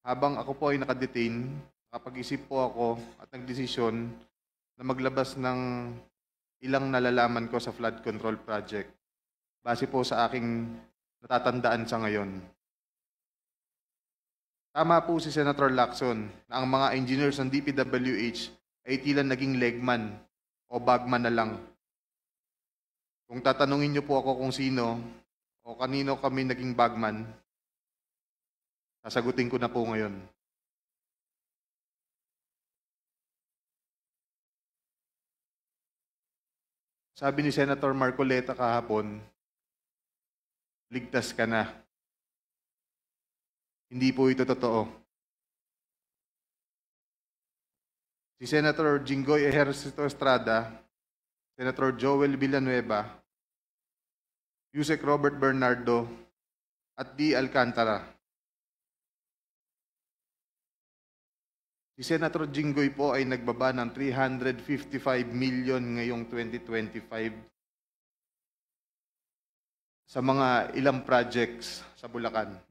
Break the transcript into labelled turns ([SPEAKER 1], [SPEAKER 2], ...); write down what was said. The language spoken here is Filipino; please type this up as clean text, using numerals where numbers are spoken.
[SPEAKER 1] Habang ako po ay nakadetain, nakapag-isip po ako at nagdesisyon na maglabas ng ilang nalalaman ko sa flood control project base po sa aking natatandaan sa ngayon. Tama po si Senator Lacson na ang mga engineers ng DPWH ay tila naging legman o bagman na lang. Kung tatanungin niyo po ako kung sino o kanino kami naging bagman, sasagutin ko na po ngayon. Sabi ni Senator Marcoleta kahapon, ligtas ka na. Hindi po ito totoo. Si Senator Jinggoy Ejercito Estrada, Senator Joel Villanueva, Yusek Robert Bernardo, at D. Alcantara. Si Senator Jinggoy po ay nagbaba ng 355 million ngayong 2025 sa mga ilang projects sa Bulacan.